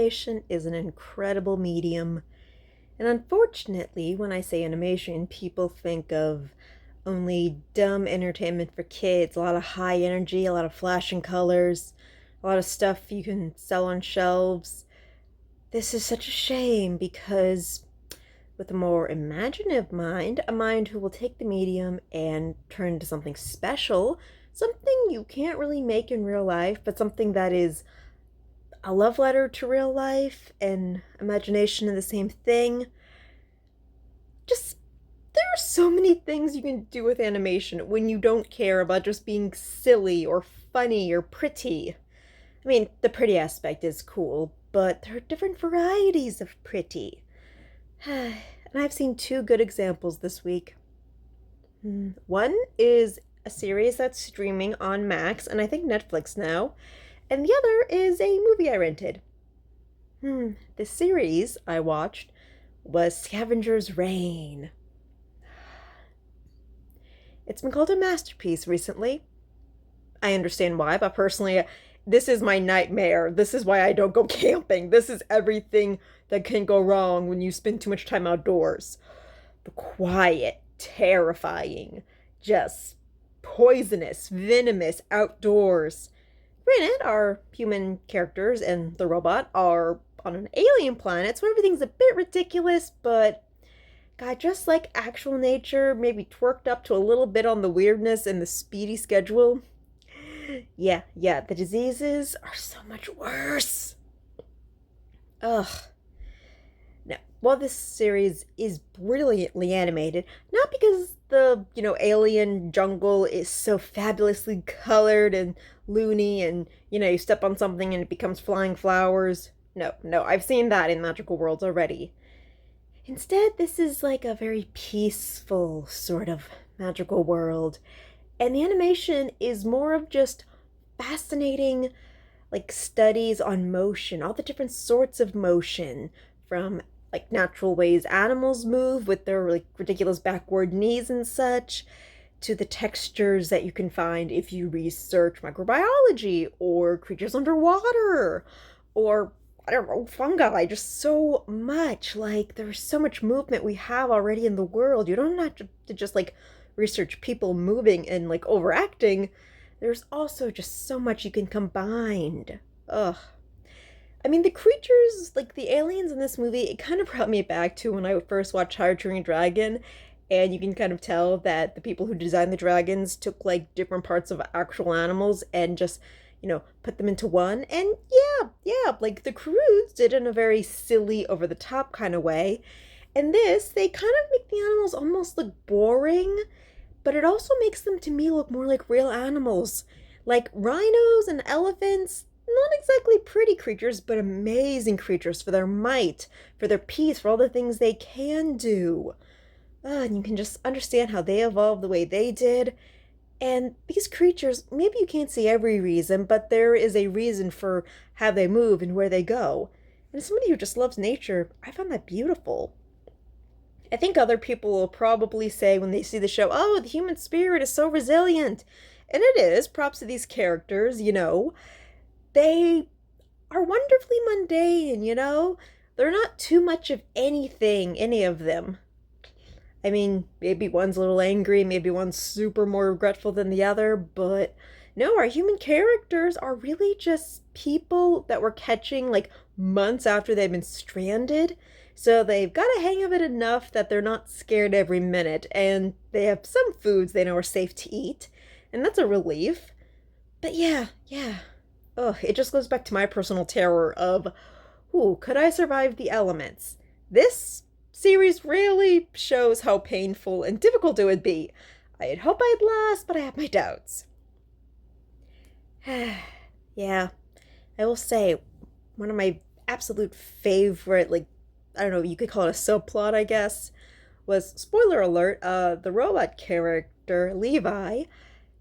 animation is an incredible medium. And unfortunately, when I say animation, people think of only dumb entertainment for kids, a lot of high energy, a lot of flashing colors, a lot of stuff you can sell on shelves. This is such a shame because with a more imaginative mind, a mind who will take the medium and turn into something special, something you can't really make in real life, but something that is a love letter to real life and imagination are the same thing. Just there are so many things you can do with animation when you don't care about just being silly or funny or pretty. I mean, the pretty aspect is cool, but there are different varieties of pretty. And I've seen two good examples this week. One is a series that's streaming on Max and I think Netflix now, and the other is a movie I rented. The series I watched was Scavengers Reign. It's been called a masterpiece recently. I understand why, but personally, this is my nightmare. This is why I don't go camping. This is everything that can go wrong when you spend too much time outdoors. The quiet, terrifying, just poisonous, venomous outdoors. Granted, our human characters and the robot are on an alien planet, so everything's a bit ridiculous, but God, just like actual nature, maybe twerked up to a little bit on the weirdness and the speedy schedule. Yeah, the diseases are so much worse. Ugh. Now, while this series is brilliantly animated, not because the, alien jungle is so fabulously colored and loony and, you step on something and it becomes flying flowers. No, I've seen that in magical worlds already. Instead, this is like a very peaceful sort of magical world. And the animation is more of just fascinating, like, studies on motion, all the different sorts of motion, from like natural ways animals move with their like ridiculous backward knees and such, to the textures that you can find if you research microbiology or creatures underwater or I don't know, fungi, just so much. Like, there's so much movement we have already in the world. You don't have to just, like, research people moving and, like, overacting. There's also just so much you can combine. Ugh. I mean, the creatures, like, the aliens in this movie, it kind of brought me back to when I first watched How to Train Your Dragon, and you can kind of tell that the people who designed the dragons took, like, different parts of actual animals and just put them into one. And yeah, like the crews did in a very silly, over the top kind of way. And this, they kind of make the animals almost look boring, but it also makes them to me look more like real animals. Like rhinos and elephants, not exactly pretty creatures, but amazing creatures for their might, for their peace, for all the things they can do. And you can just understand how they evolved the way they did. And these creatures, maybe you can't see every reason, but there is a reason for how they move and where they go. And as somebody who just loves nature, I found that beautiful. I think other people will probably say when they see the show, oh, the human spirit is so resilient. And it is, props to these characters, They are wonderfully mundane. They're not too much of anything, any of them. I mean, maybe one's a little angry, maybe one's super more regretful than the other, but no, our human characters are really just people that we're catching like months after they've been stranded. So they've got a hang of it enough that they're not scared every minute, and they have some foods they know are safe to eat, and that's a relief. But yeah. Ugh, it just goes back to my personal terror of, ooh, could I survive the elements? This series really shows how painful and difficult it would be. I'd hope I'd last, but I have my doubts. Yeah, I will say, one of my absolute favorite, like, I don't know, you could call it a subplot, I guess, was, spoiler alert, the robot character, Levi,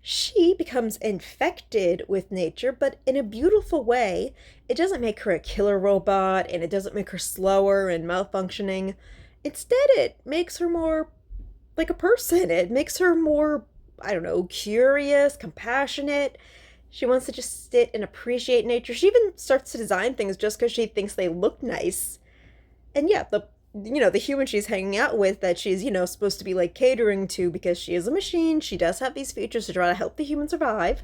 she becomes infected with nature, but in a beautiful way. It doesn't make her a killer robot, and it doesn't make her slower and malfunctioning. Instead, it makes her more like a person. It makes her more, I don't know, curious, compassionate. She wants to just sit and appreciate nature. She even starts to design things just because she thinks they look nice. And yeah, the human she's hanging out with that she's, supposed to be like catering to because she is a machine, she does have these features to try to help the human survive.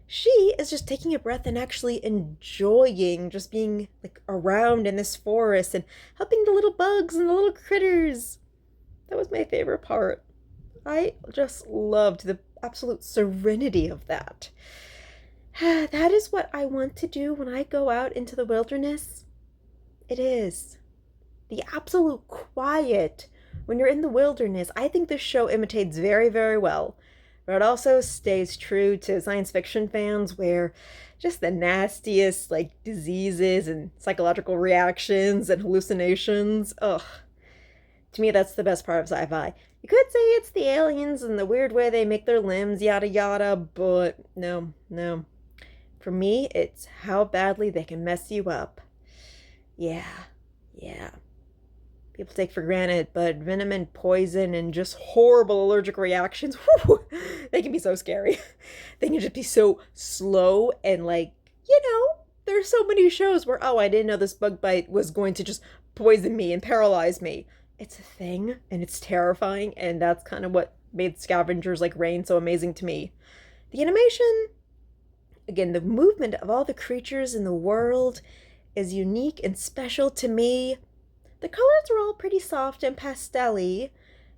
She is just taking a breath and actually enjoying just being like around in this forest and helping the little bugs and the little critters. That was my favorite part. I just loved the absolute serenity of that. That is what I want to do when I go out into the wilderness. It is. The absolute quiet when you're in the wilderness. I think this show imitates very, very well. But it also stays true to science fiction fans where just the nastiest, like, diseases and psychological reactions and hallucinations. Ugh. To me, that's the best part of sci-fi. You could say it's the aliens and the weird way they make their limbs, yada yada, but no, no. For me, it's how badly they can mess you up. Yeah, yeah. People take for granted, but venom and poison and just horrible allergic reactions, whew, they can be so scary. They can just be so slow and like, there's so many shows where, oh, I didn't know this bug bite was going to just poison me and paralyze me. It's a thing, and it's terrifying, and that's kind of what made Scavengers like Rain so amazing to me. The animation, again, the movement of all the creatures in the world is unique and special to me. The colors are all pretty soft and pastel-y.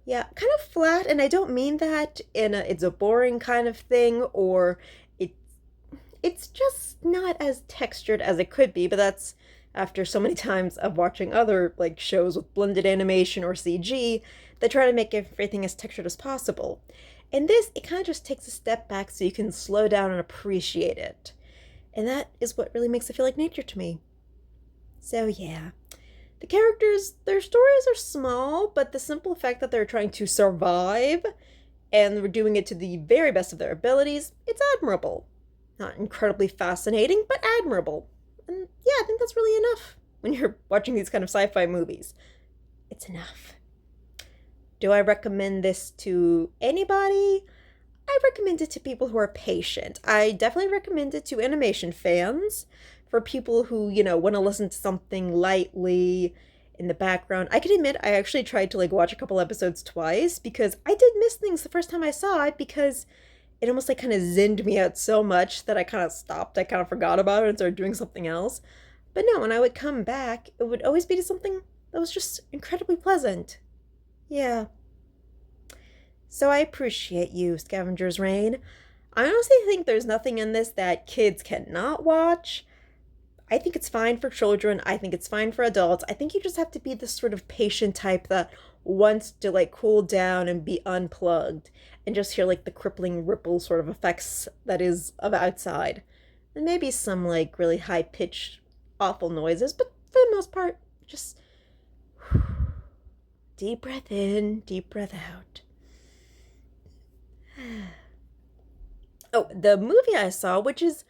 Yeah, kind of flat, and I don't mean that in it's a boring kind of thing, or it's just not as textured as it could be, but that's after so many times of watching other like shows with blended animation or CG that try to make everything as textured as possible. In this, it kind of just takes a step back so you can slow down and appreciate it. And that is what really makes it feel like nature to me. So yeah. The characters, their stories are small, but the simple fact that they're trying to survive and they're doing it to the very best of their abilities, it's admirable. Not incredibly fascinating, but admirable. And yeah, I think that's really enough when you're watching these kind of sci-fi movies. It's enough. Do I recommend this to anybody? I recommend it to people who are patient. I definitely recommend it to animation fans. For people who, want to listen to something lightly in the background. I can admit I actually tried to like watch a couple episodes twice because I did miss things the first time I saw it because it almost like kind of zinned me out so much that I kind of stopped. I kind of forgot about it and started doing something else. But no, when I would come back, it would always be to something that was just incredibly pleasant. Yeah. So I appreciate you, Scavengers Reign. I honestly think there's nothing in this that kids cannot watch. I think it's fine for children. I think it's fine for adults. I think you just have to be the sort of patient type that wants to like cool down and be unplugged and just hear like the crippling ripple sort of effects that is of outside. And maybe some like really high pitched awful noises, but for the most part, just deep breath in, deep breath out. Oh, the movie I saw, which is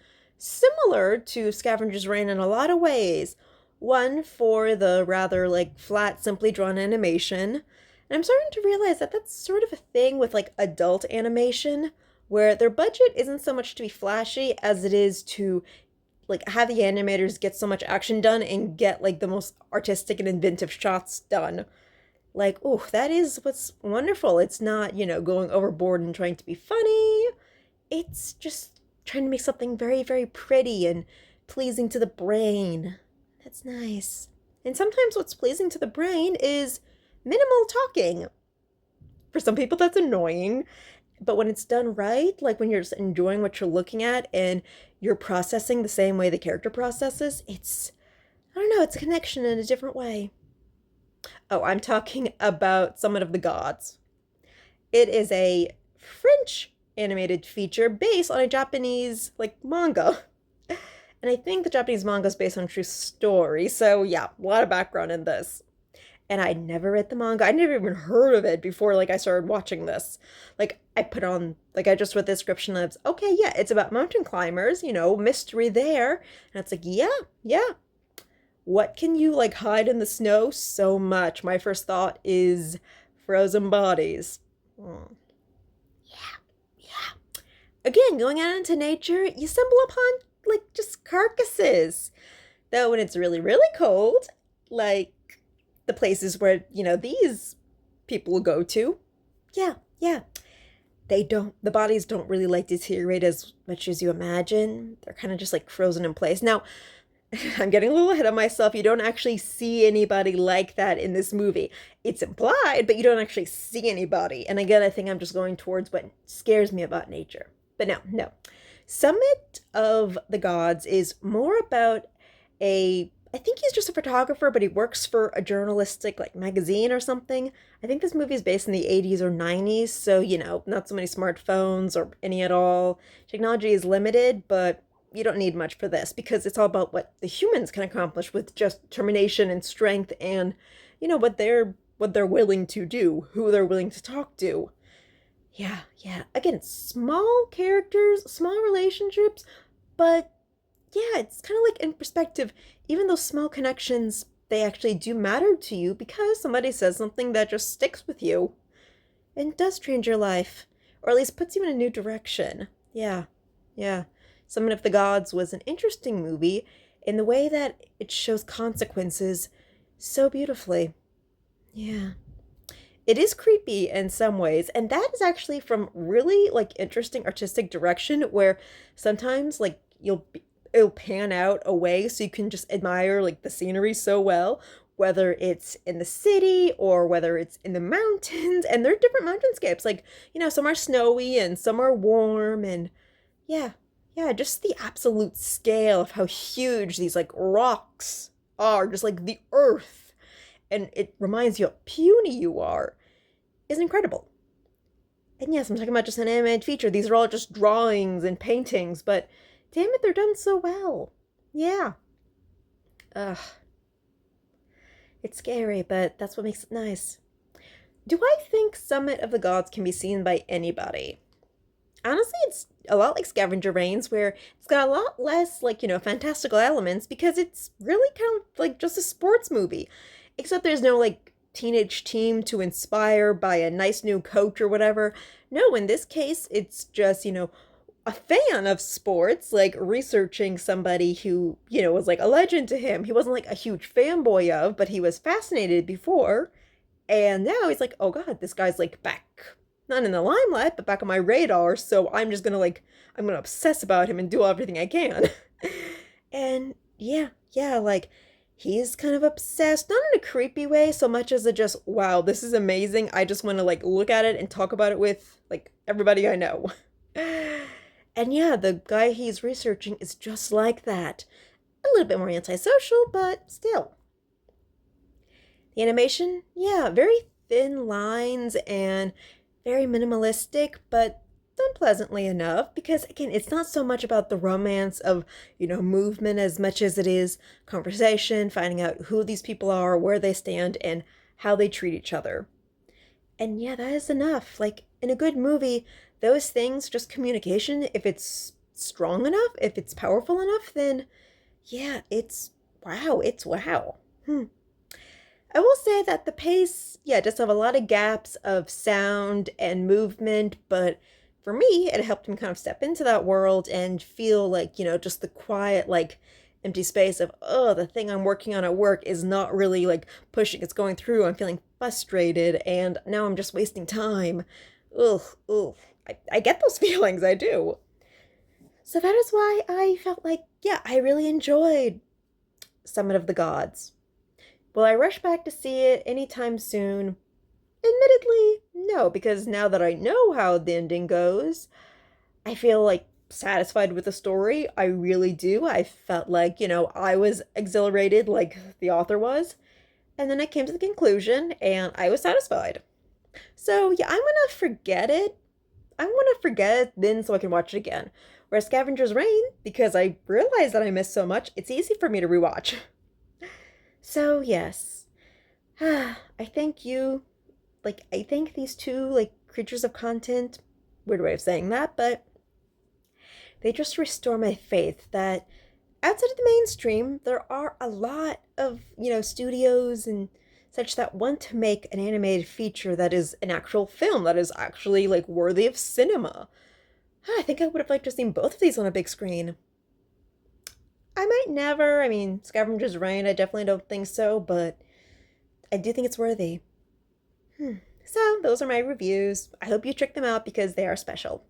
similar to Scavengers Reign in a lot of ways. One for the rather like flat, simply drawn animation. And I'm starting to realize that that's sort of a thing with like adult animation, where their budget isn't so much to be flashy as it is to like have the animators get so much action done and get like the most artistic and inventive shots done. Like, oh, that is what's wonderful. It's not, going overboard and trying to be funny. It's just trying to make something very, very pretty and pleasing to the brain. That's nice. And sometimes what's pleasing to the brain is minimal talking. For some people, that's annoying. But when it's done right, like when you're just enjoying what you're looking at and you're processing the same way the character processes, I don't know, it's a connection in a different way. Oh, I'm talking about Summit of the Gods. It is a French animated feature based on a Japanese, manga. And I think the Japanese manga is based on a true story. So yeah, a lot of background in this. And I never read the manga. I never even heard of it before, I started watching this. I put on, I just read the description of, okay, yeah, it's about mountain climbers, mystery there. And it's yeah. What can you, hide in the snow? So much. My first thought is frozen bodies. Yeah. again, going out into nature, you stumble upon like just carcasses. Though when it's really, really cold, like the places where, these people go to, yeah, yeah, the bodies don't really like deteriorate as much as you imagine. They're kind of just like frozen in place. Now, I'm getting a little ahead of myself. You don't actually see anybody like that in this movie. It's implied, but you don't actually see anybody. And again, I think I'm just going towards what scares me about nature. But no, no. Summit of the Gods is more about I think he's just a photographer, but he works for a journalistic like magazine or something. I think this movie is based in the 80s or 90s, so not so many smartphones or any at all. Technology is limited, but you don't need much for this because it's all about what the humans can accomplish with just determination and strength and what they're willing to do, who they're willing to talk to. Yeah, yeah. Again, small characters, small relationships, but yeah, it's kind of like in perspective, even those small connections, they actually do matter to you because somebody says something that just sticks with you and does change your life, or at least puts you in a new direction. Yeah, yeah. Summon of the Gods was an interesting movie in the way that it shows consequences so beautifully. Yeah. It is creepy in some ways, and that is actually from really like interesting artistic direction where sometimes like it'll pan out away so you can just admire like the scenery so well, whether it's in the city or whether it's in the mountains, and there are different mountainscapes. Like, some are snowy and some are warm, and yeah, yeah, just the absolute scale of how huge these like rocks are, just like the earth, and it reminds you how puny you are, is incredible. And yes, I'm talking about just an animated feature. These are all just drawings and paintings, but damn it, they're done so well. Yeah. Ugh. It's scary, but that's what makes it nice. Do I think Summit of the Gods can be seen by anybody? Honestly, it's a lot like Scavenger Reigns, where it's got a lot less, like, fantastical elements because it's really kind of like just a sports movie. Except there's no, like, teenage team to inspire by a nice new coach or whatever. No, in this case, it's just, a fan of sports, like researching somebody who, was like a legend to him. He wasn't like a huge fanboy of, but he was fascinated before. And now he's like, oh God, this guy's like back, not in the limelight, but back on my radar. So I'm gonna obsess about him and do everything I can. And yeah, yeah, like he's kind of obsessed, not in a creepy way so much as a just, wow, this is amazing. I just want to like look at it and talk about it with like everybody I know. And yeah, the guy he's researching is just like that. A little bit more antisocial, but still. The animation, yeah, very thin lines and very minimalistic, but done pleasantly enough because, again, it's not so much about the romance of, movement as much as it is conversation, finding out who these people are, where they stand, and how they treat each other. And yeah, that is enough. Like, in a good movie, those things, just communication, if it's strong enough, if it's powerful enough, then yeah, it's wow. I will say that the pace, yeah, does have a lot of gaps of sound and movement, but for me, it helped me kind of step into that world and feel like, just the quiet, like, empty space of, oh, the thing I'm working on at work is not really like pushing, it's going through. I'm feeling frustrated, and now I'm just wasting time. Ugh, ugh. I get those feelings, I do. So that is why I felt like, yeah, I really enjoyed Summit of the Gods. Will I rush back to see it anytime soon? Admittedly, no, because now that I know how the ending goes, I feel like satisfied with the story. I really do. I felt like, I was exhilarated like the author was. And then I came to the conclusion and I was satisfied. So, yeah, I'm gonna forget it. I'm gonna forget it then so I can watch it again. Whereas Scavengers Reign, because I realized that I missed so much, it's easy for me to rewatch. So, yes. I thank you. Like, I thank these two, like, creatures of content. Weird way of saying that, but they just restore my faith that outside of the mainstream, there are a lot of, studios and such that want to make an animated feature that is an actual film, that is actually, like, worthy of cinema. I think I would have liked to have seen both of these on a big screen. I might never. I mean, Scavengers Reign, I definitely don't think so, but I do think it's worthy. So, those are my reviews. I hope you check them out because they are special.